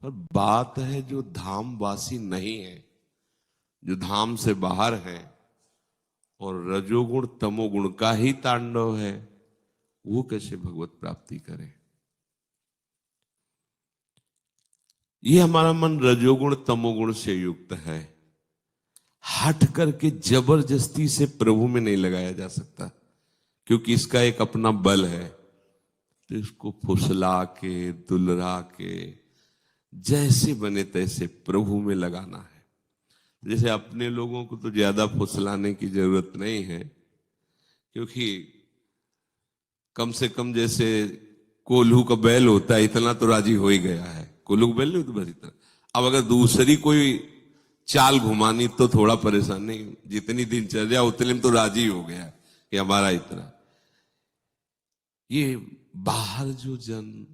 पर बात है जो धामवासी नहीं है, जो धाम से बाहर है और रजोगुण तमोगुण का ही तांडव है, वो कैसे भगवत प्राप्ति करे। ये हमारा मन रजोगुण तमोगुण से युक्त है, हट करके जबरदस्ती से प्रभु में नहीं लगाया जा सकता, क्योंकि इसका एक अपना बल है। तो इसको फुसला के दुलरा के जैसे बने तैसे प्रभु में लगाना है। जैसे अपने लोगों को तो ज्यादा फुसलाने की जरूरत नहीं है, क्योंकि कम से कम जैसे कोल्हू का बैल होता है इतना तो राजी हो ही गया है। कोल्हू का बैल नहीं तो बस इतना। अब अगर दूसरी कोई चाल घुमानी तो थोड़ा परेशानी, जितनी दिनचर्या उतने में तो राजी हो गया कि हमारा इतना। ये बाहर जो जन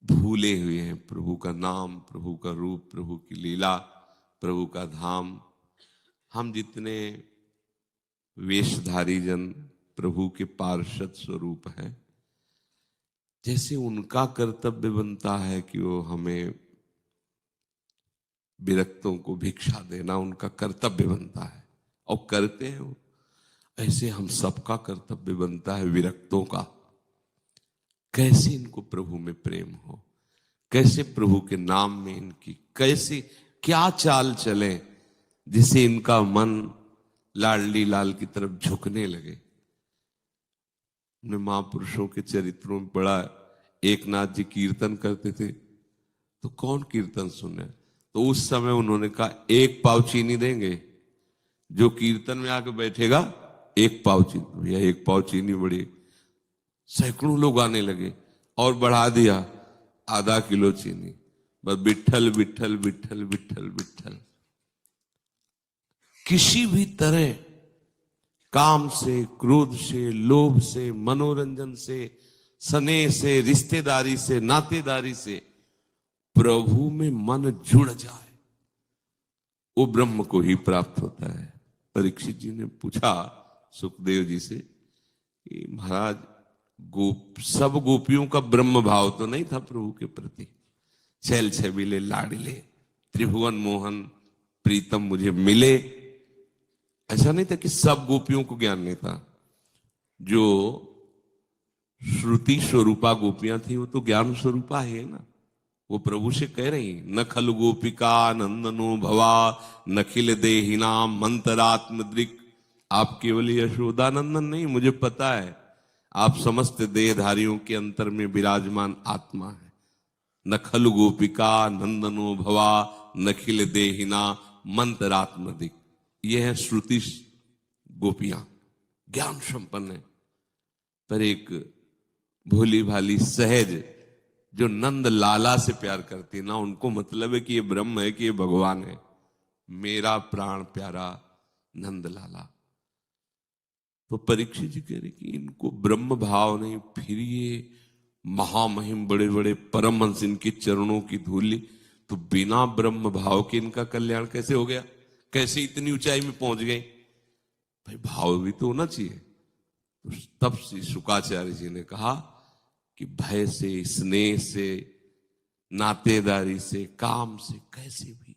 भूले हुए हैं प्रभु का नाम, प्रभु का रूप, प्रभु की लीला, प्रभु का धाम, हम जितने वेशधारी जन प्रभु के पार्षद स्वरूप हैं, जैसे उनका कर्तव्य बनता है कि वो हमें विरक्तों को भिक्षा देना उनका कर्तव्य बनता है और करते हैं वो, ऐसे हम सबका कर्तव्य बनता है विरक्तों का। कैसे इनको प्रभु में प्रेम हो, कैसे प्रभु के नाम में इनकी कैसे क्या चाल चले जिससे इनका मन लाडली लाल की तरफ झुकने लगे। हमने महापुरुषों के चरित्रों में पढ़ा, एकनाथ जी कीर्तन करते थे तो कौन कीर्तन सुने, तो उस समय उन्होंने कहा एक पाव चीनी देंगे, जो कीर्तन में आके बैठेगा एक पाव चीनी। भैया एक पाव चीनी बड़ी, सैकड़ों लोग आने लगे और बढ़ा दिया आधा किलो चीनी। बस विठल विठल विठल विठल विठल। किसी भी तरह काम से, क्रोध से, लोभ से, मनोरंजन से, स्नेह से, रिश्तेदारी से, नातेदारी से प्रभु में मन जुड़ जाए, वो ब्रह्म को ही प्राप्त होता है। परीक्षित जी ने पूछा सुखदेव जी से कि महाराज सब गोपियों का ब्रह्म भाव तो नहीं था प्रभु के प्रति, छैल छबीले लाडले त्रिभुवन मोहन प्रीतम मुझे मिले, ऐसा नहीं था कि सब गोपियों को ज्ञान नहीं था। जो श्रुति स्वरूपा गोपियां थी वो तो ज्ञान स्वरूपा है ना, वो प्रभु से कह रही न खल गोपिका नंदनो भवा नखिल देहिनाम मंतरात्मद्रिक। आप केवल यशोदानंदन नहीं, मुझे पता है आप समस्त देहधारियों के अंतर में विराजमान आत्मा है। नखल गोपिका नंदनो भवा नखिल देहिना मंतरात्मदिक। यह है श्रुति गोपियां, ज्ञान संपन्न है। पर एक भोली भाली सहज जो नंद लाला से प्यार करती ना, उनको मतलब है कि ये ब्रह्म है कि ये भगवान है। मेरा प्राण प्यारा नंद लाला। तो परीक्षित जी कह रहे कि इनको ब्रह्म भाव नहीं, फिर ये महामहिम बड़े बड़े परमहंस इनके चरणों की धूली, तो बिना ब्रह्म भाव के इनका कल्याण कैसे हो गया, कैसे इतनी ऊंचाई में पहुंच गए। भाई भाव भी तो होना चाहिए। तो तब श्री शुकाचार्य जी ने कहा कि भय से, स्नेह से, नातेदारी से, काम से, कैसे भी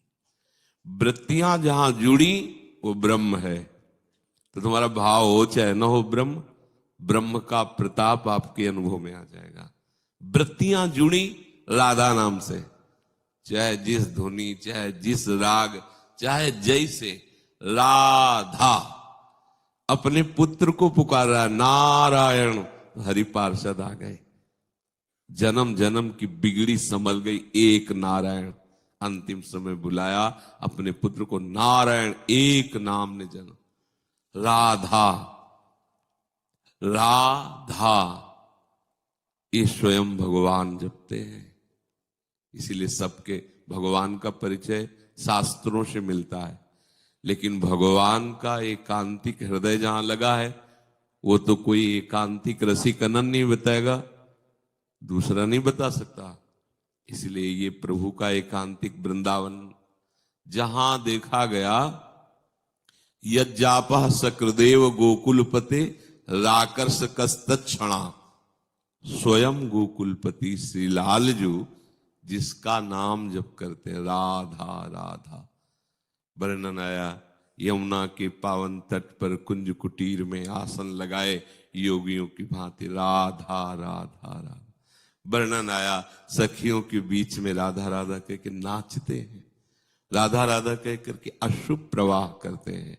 वृत्तियां जहां जुड़ी वो ब्रह्म है। तो तुम्हारा भाव हो चाहे ना हो, ब्रह्म का प्रताप आपके अनुभव में आ जाएगा। वृत्तियां जुड़ी राधा नाम से, चाहे जिस धुनी, चाहे जिस राग, चाहे जैसे, राधा अपने पुत्र को पुकार रहा, नारायण, हरि पार्षद आ गए। जन्म जन्म की बिगड़ी संभल गई, एक नारायण अंतिम समय बुलाया अपने पुत्र को, नारायण एक नाम ने जन्म। राधा, राधा ये स्वयं भगवान जपते हैं। इसीलिए सबके भगवान का परिचय शास्त्रों से मिलता है, लेकिन भगवान का एकांतिक हृदय जहां लगा है वो तो कोई एकांतिक रसिकनन नहीं बताएगा, दूसरा नहीं बता सकता। इसलिए ये प्रभु का एकांतिक वृंदावन जहां देखा गया, यज्जापः सकृदेव गोकुलपते राकर्ष कस्तक्षणा। स्वयं गोकुलपति श्री लाल जो जिसका नाम जप करते हैं, राधा राधा। वर्णन आया, यमुना के पावन तट पर कुंज कुटीर में आसन लगाए योगियों की भांति राधा राधा राधा। वर्णन आया, सखियों के बीच में राधा राधा कह के नाचते हैं, राधा राधा कह करके अशुभ प्रवाह करते हैं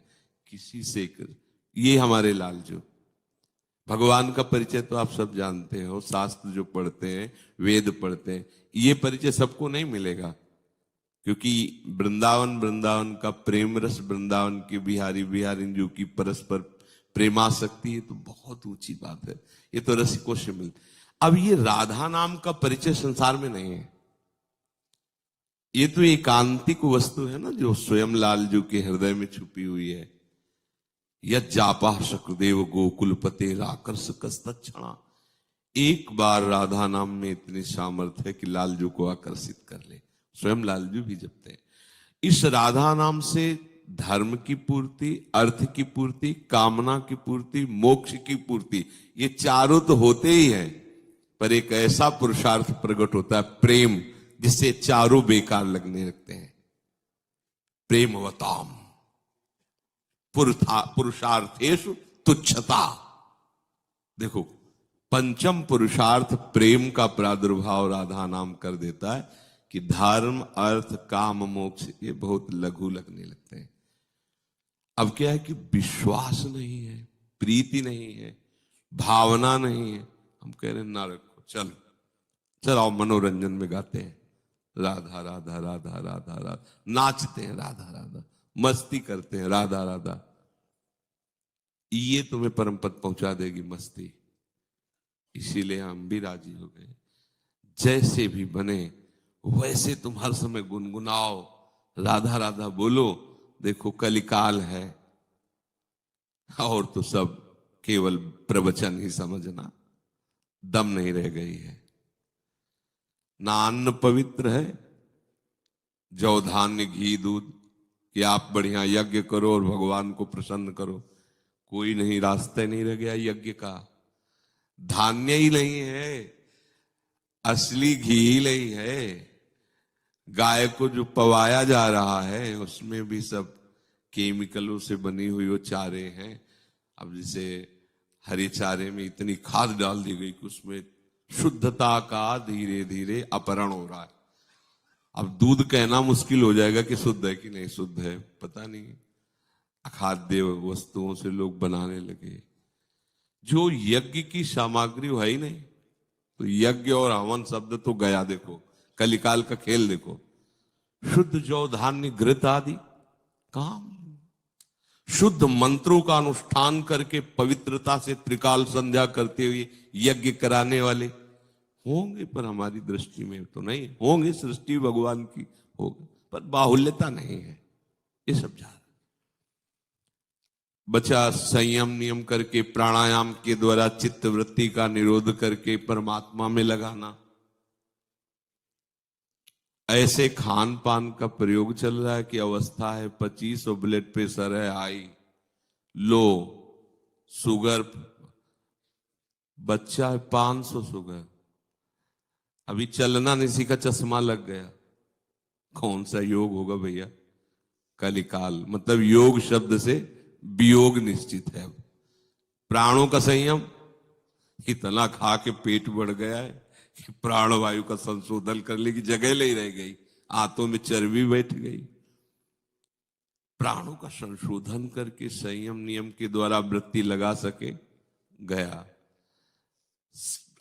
किसी से कर। ये हमारे लालजू। भगवान का परिचय तो आप सब जानते हो, शास्त्र जो पढ़ते हैं, वेद पढ़ते हैं, ये परिचय सबको नहीं मिलेगा, क्योंकि वृंदावन वृंदावन का प्रेम रस, वृंदावन के बिहारी बिहारी जो की परस्पर प्रेमासक्ति, ये तो बहुत ऊंची बात है, ये तो रसिकों से मिलती। अब ये राधा नाम का परिचय संसार में नहीं है, ये तो एकांतिक वस्तु है ना, जो स्वयं लालजू के हृदय में छुपी हुई है। यज्जापा शक्रदेव गोकुलपते राकर्ष कस्तक्षणा। एक बार राधा नाम में इतनी सामर्थ्य है कि लालजू को आकर्षित कर ले, स्वयं लालजू भी जपते हैं। इस राधा नाम से धर्म की पूर्ति, अर्थ की पूर्ति, कामना की पूर्ति, मोक्ष की पूर्ति, ये चारों तो होते ही हैं, पर एक ऐसा पुरुषार्थ प्रकट होता है प्रेम, जिससे चारों बेकार लगने लगते हैं। प्रेमवताम पुरुषार्थेषु तुच्छता। देखो, पंचम पुरुषार्थ प्रेम का प्रादुर्भाव राधा नाम कर देता है कि धर्म, अर्थ, काम, मोक्ष ये बहुत लघु लगने लगते हैं। अब क्या है कि विश्वास नहीं है, प्रीति नहीं है, भावना नहीं है, हम कह रहे हैं ना रखो, चलो चलो मनोरंजन में गाते हैं राधा राधा राधा राधा राधा, नाचते हैं राधा राधा, मस्ती करते हैं राधा राधा। ये तुम्हें परम पद पहुंचा देगी मस्ती, इसीलिए हम भी राजी हो गए। जैसे भी बने वैसे तुम हर समय गुनगुनाओ, राधा राधा बोलो। देखो कलिकाल है, और तो सब केवल प्रवचन ही समझना, दम नहीं रह गई है। ना अन्न पवित्र है, जौ धान्य घी दूध, कि आप बढ़िया यज्ञ करो और भगवान को प्रसन्न करो, कोई नहीं, रास्ते नहीं रह गया यज्ञ का। धान्य ही नहीं है, असली घी ही नहीं है, गाय को जो पवाया जा रहा है उसमें भी सब केमिकलों से बनी हुई वो चारे हैं। अब जैसे हरे चारे में इतनी खाद डाल दी गई कि उसमें शुद्धता का धीरे धीरे अपहरण हो रहा है। अब दूध कहना मुश्किल हो जाएगा कि शुद्ध है कि नहीं शुद्ध है, पता नहीं। अखाद्य वस्तुओं से लोग बनाने लगे, जो यज्ञ की सामग्री है ही नहीं, तो यज्ञ और हवन शब्द तो गया। देखो कलिकाल का खेल देखो, शुद्ध जौ धान्य घृत आदि काम, शुद्ध मंत्रों का अनुष्ठान करके पवित्रता से त्रिकाल संध्या करते हुए यज्ञ कराने वाले होंगे, पर हमारी दृष्टि में तो नहीं होंगे। सृष्टि भगवान की होगी, पर बाहुल्यता नहीं है, ये सब जा। बचा संयम नियम करके, प्राणायाम के द्वारा चित्त वृत्ति का निरोध करके परमात्मा में लगाना। ऐसे खान पान का प्रयोग चल रहा है कि अवस्था है 25 और ब्लड प्रेशर है हाई, लो, शुगर, बच्चा है 500 शुगर, अभी चलना नहीं का चश्मा लग गया। कौन सा योग होगा भैया? कलिकाल, मतलब योग शब्द से वियोग निश्चित है। अब प्राणों का संयम, इतना खा के पेट बढ़ गया है कि प्राणवायु का संशोधन करने की जगह नहीं रह गई, आंतों में चर्बी बैठ गई। प्राणों का संशोधन करके संयम नियम के द्वारा वृत्ति लगा सके, गया।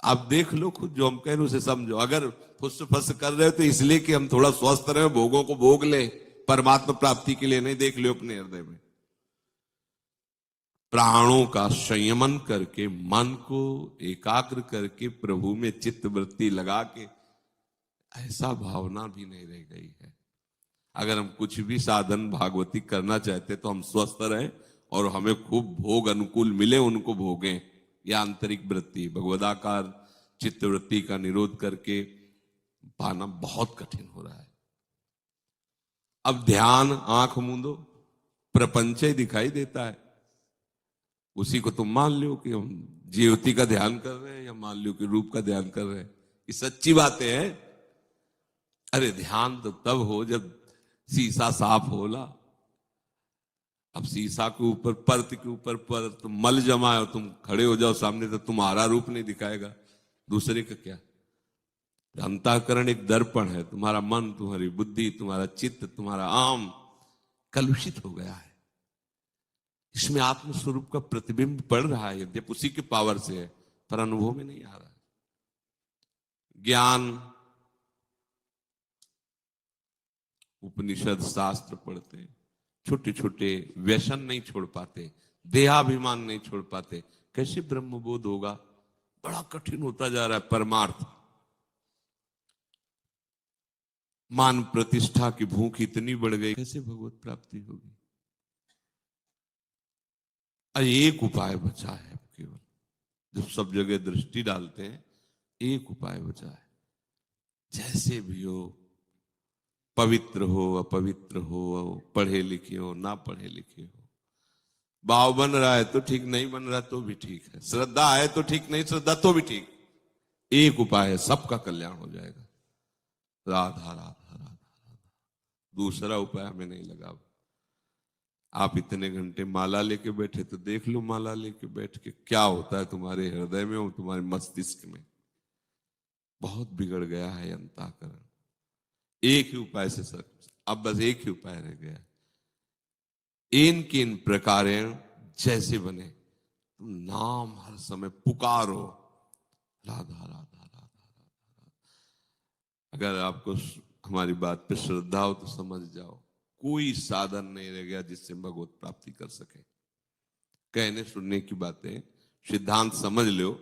आप देख लो खुद, जो हम कह रहे उसे समझो। अगर फुस फस कर रहे हो तो इसलिए कि हम थोड़ा स्वस्थ रहे, भोगों को भोग ले, परमात्मा प्राप्ति के लिए नहीं। देख लो अपने हृदय में, प्राणों का संयमन करके, मन को एकाग्र करके, प्रभु में चित्त वृत्ति लगा के, ऐसा भावना भी नहीं रह गई है। अगर हम कुछ भी साधन भागवती करना चाहते तो हम स्वस्थ रहें और हमें खूब भोग अनुकूल मिले, उनको भोगें। यह आंतरिक वृत्ति, भगवदाकार चित्त वृत्ति का निरोध करके पाना बहुत कठिन हो रहा है। अब ध्यान, आंख मूंदो, प्रपंच दिखाई देता है, उसी को तुम मान लो कि हम ज्योति का ध्यान कर रहे हैं, या मान लो कि रूप का ध्यान कर रहे हैं। ये सच्ची बातें हैं। अरे ध्यान तो तब हो जब शीशा साफ होला। अब शीशा के ऊपर परत के ऊपर परत मल जमा है, तुम खड़े हो जाओ सामने तो तुम्हारा रूप नहीं दिखाएगा, दूसरे का क्या। अंतःकरण एक दर्पण है, तुम्हारा मन, तुम्हारी बुद्धि, तुम्हारा चित्त, तुम्हारा आम कलुषित हो गया है। इसमें आत्म स्वरूप का प्रतिबिंब पड़ रहा है, यद्यप उसी के पावर से है, पर अनुभव में नहीं आ रहा है। ज्ञान, उपनिषद शास्त्र पढ़ते, छोटे छोटे व्यसन नहीं छोड़ पाते, देहाभिमान नहीं छोड़ पाते, कैसे ब्रह्मबोध होगा? बड़ा कठिन होता जा रहा है परमार्थ। मान प्रतिष्ठा की भूख इतनी बढ़ गई, कैसे भगवत प्राप्ति होगी? एक उपाय बचा है केवल, जब सब जगह दृष्टि डालते हैं एक उपाय बचा है। जैसे भी हो, पवित्र हो अपवित्र हो, पढ़े लिखे हो ना पढ़े लिखे हो, भाव बन रहा है तो ठीक, नहीं बन रहा तो भी ठीक है, श्रद्धा है तो ठीक, नहीं श्रद्धा तो भी ठीक, एक उपाय है, सबका कल्याण हो जाएगा। राधा राधा राधा राधा, दूसरा उपाय हमें नहीं लगा। आप इतने घंटे माला लेके बैठे तो देख लो माला लेके बैठ के क्या होता है तुम्हारे हृदय में और तुम्हारे मस्तिष्क में। बहुत बिगड़ गया है अंतःकरण। एक ही उपाय से सर, अब बस एक ही उपाय रह गया, इन किन प्रकारेण जैसे बने तुम नाम हर समय पुकारो, राधा राधा राधा राधा। अगर आपको हमारी बात पे श्रद्धा हो तो समझ जाओ, कोई साधन नहीं रह गया जिससे भगवत प्राप्ति कर सके। कहने सुनने की बातें, सिद्धांत समझ लो,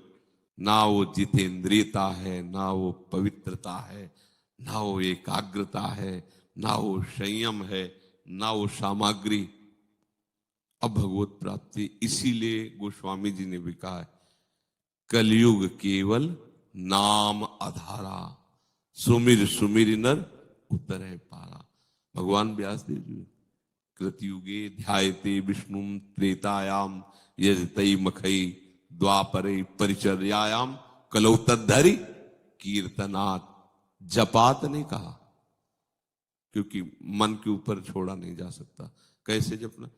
ना वो जितेंद्रियता है, ना वो पवित्रता है, ना वो एकाग्रता है, ना वो संयम है, ना वो सामग्री। अब भगवत प्राप्ति, इसीलिए गोस्वामी जी ने भी कहा है, कलयुग केवल नाम आधारा, सुमिर सुमिर नर उतरे पारा। भगवान व्यासदेव जी, कृतयुगे ध्यायते विष्णु त्रेतायाम यजतई मखई द्वापरे परिचर्यायाम कलौ तद्धरि कीर्तनात्। जपात नहीं कहा, क्योंकि मन के ऊपर छोड़ा नहीं जा सकता। कैसे जपना?